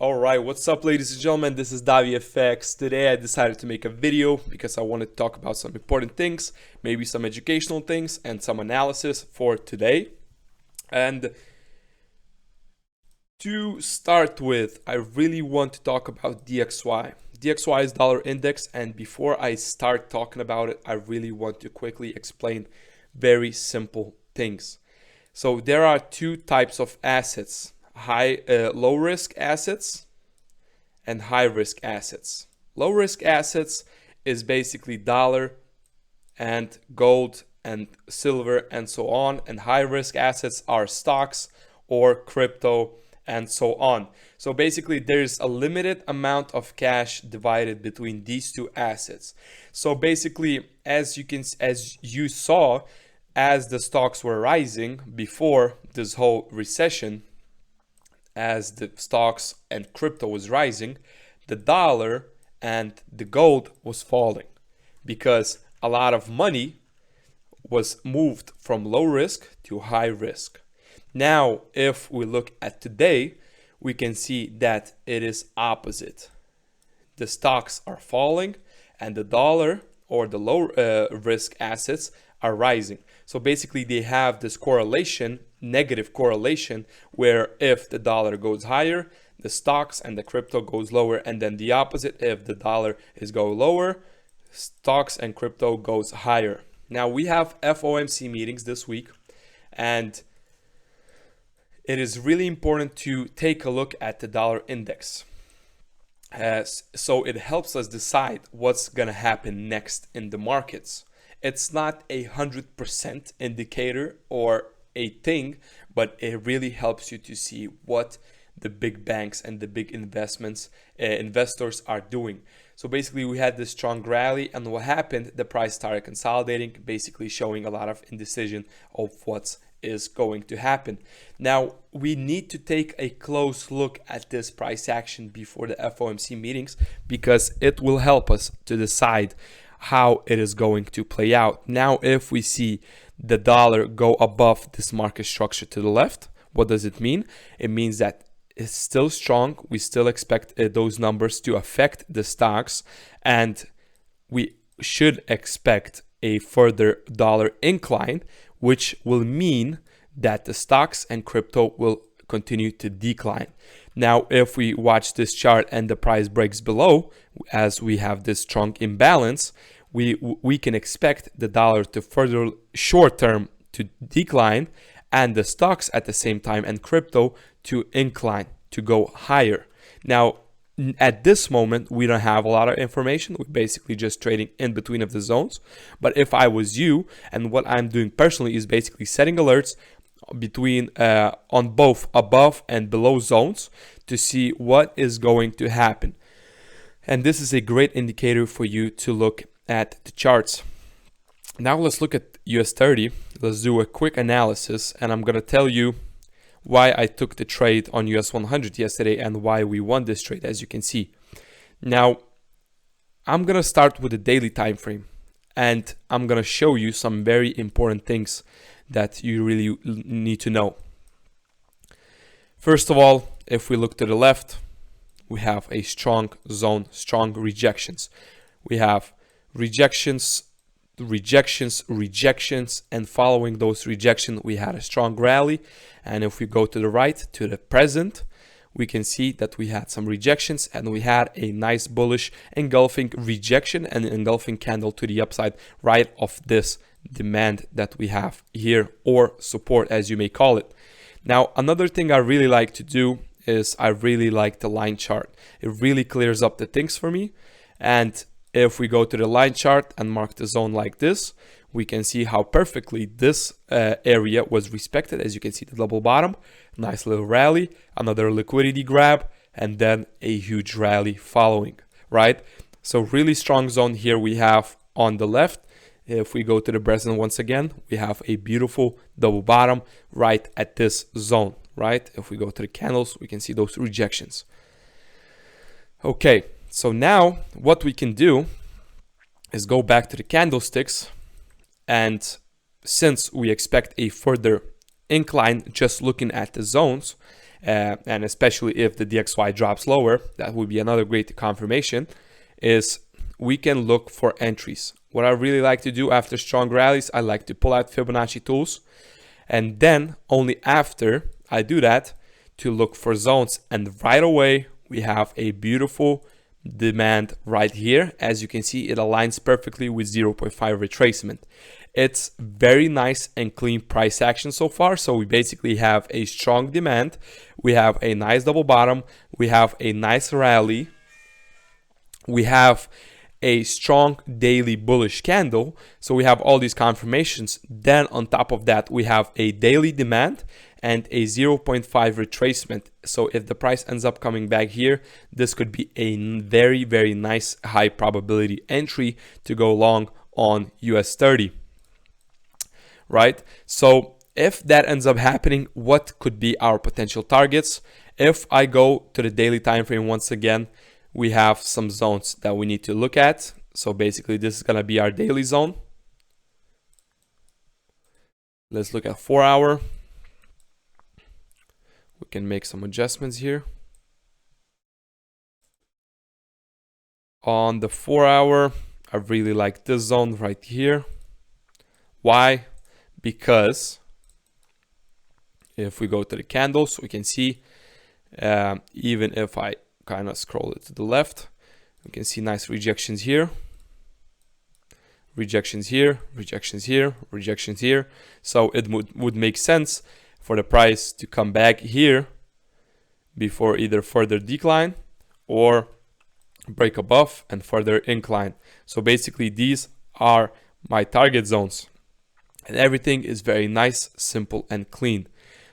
Alright, what's up ladies and gentlemen, this is DXY. Today I decided to make a video because I wanted to talk about some important things, maybe some educational things and some analysis for today. And to start with, I really want to talk about DXY. DXY is dollar index, and before I start talking about it, I really want to quickly explain very simple things. So there are two types of assets. Low risk assets and high risk assets. Low risk assets is basically dollar and gold and silver and so on, and high risk assets are stocks or crypto and so on. So basically there's a limited amount of cash divided between these two assets. So basically, as you saw, as the stocks were rising before this whole recession, as the stocks and crypto was rising, the dollar and the gold was falling because a lot of money was moved from low risk to high risk. Now, if we look at today, we can see that it is opposite. The stocks are falling and the dollar or the low risk assets are rising. So basically they have this correlation, negative correlation, where if the dollar goes higher, the stocks and the crypto goes lower, and then the opposite, if the dollar is go lower, stocks and crypto goes higher. Now we have FOMC meetings this week, and it is really important to take a look at the dollar index. So it helps us decide what's gonna happen next in the markets. It's not 100% indicator or a thing, but it really helps you to see what the big banks and the big investors are doing. So basically we had this strong rally, and what happened, the price started consolidating, basically showing a lot of indecision of what is going to happen. Now we need to take a close look at this price action before the FOMC meetings, because it will help us to decide how it is going to play out. Now, if we see the dollar go above this market structure to the left, what does it mean? It means that it's still strong. We still expect those numbers to affect the stocks, and we should expect a further dollar incline, which will mean that the stocks and crypto will continue to decline. Now, if we watch this chart and the price breaks below, as we have this strong imbalance, we can expect the dollar to further short term to decline, and the stocks at the same time and crypto to incline, to go higher. Now, at this moment, we don't have a lot of information. We're basically just trading in between of the zones. But if I was you, and what I'm doing personally is basically setting alerts between on both above and below zones to see what is going to happen. And this is a great indicator for you to look at the charts. Now let's look at US30. Let's do a quick analysis, and I'm going to tell you why I took the trade on US100 yesterday and why we won this trade, as you can see. Now, I'm going to start with the daily time frame, and I'm going to show you some very important things that you really need to know. First of all, if we look to the left, we have a strong zone, strong rejections. We have rejections, and following those rejections, we had a strong rally. And if we go to the right, to the present, we can see that we had some rejections, and we had a nice bullish engulfing rejection and engulfing candle to the upside right of this demand that we have here, or support, as you may call it. Now, another thing I really like to do is I really like the line chart. It really clears up the things for me. And if we go to the line chart and mark the zone like this, we can see how perfectly this area was respected. As you can see, the double bottom, nice little rally, another liquidity grab, and then a huge rally following, right? So really strong zone here we have on the left. If we go to the present once again, we have a beautiful double bottom right at this zone, right? If we go to the candles, we can see those rejections. Okay, so now what we can do is go back to the candlesticks, and since we expect a further incline just looking at the zones, and especially if the DXY drops lower, that would be another great confirmation, is we can look for entries. What I really like to do after strong rallies, I like to pull out Fibonacci tools, and then only after I do that to look for zones. And right away we have a beautiful demand right here. As you can see, it aligns perfectly with 0.5 retracement. It's very nice and clean price action so far. So we basically have a strong demand, we have a nice double bottom, we have a nice rally, we have a strong daily bullish candle. So we have all these confirmations. Then on top of that, we have a daily demand and a 0.5 retracement. So if the price ends up coming back here, this could be a very, very nice high probability entry to go long on US30, right? So if that ends up happening, what could be our potential targets? If I go to the daily time frame once again, we have some zones that we need to look at. So basically this is going to be our daily zone. Let's look at 4 hour. We can make some adjustments here. On the 4 hour, I really like this zone right here. Why? Because if we go to the candles, we can see even if I kind of scroll it to the left, we can see nice rejections here, rejections here, rejections here, rejections here. So it would make sense for the price to come back here before either further decline or break above and further incline. So basically these are my target zones, and everything is very nice, simple and clean.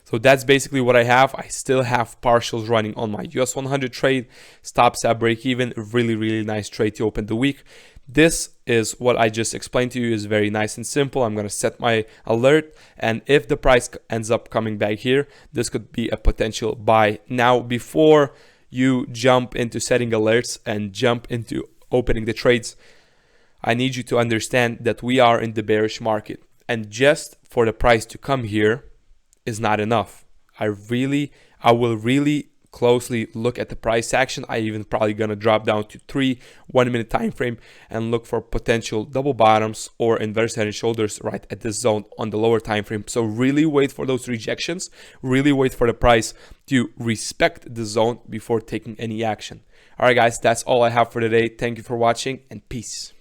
So that's basically what I have. I still have partials running on my US 100 trade, stops at break even, really, really nice trade to open the week. This is what I just explained to you, is very nice and simple. I'm going to set my alert, and if the price ends up coming back here, this could be a potential buy. Now, before you jump into setting alerts and jump into opening the trades, I need you to understand that we are in the bearish market, and just for the price to come here is not enough. I will really closely look at the price action. I even probably gonna drop down to 3 1-minute time frame and look for potential double bottoms or inverse head and shoulders right at this zone on the lower time frame. So really wait for those rejections, really wait for the price to respect the zone before taking any action. All right guys, that's all I have for today. Thank you for watching, and peace.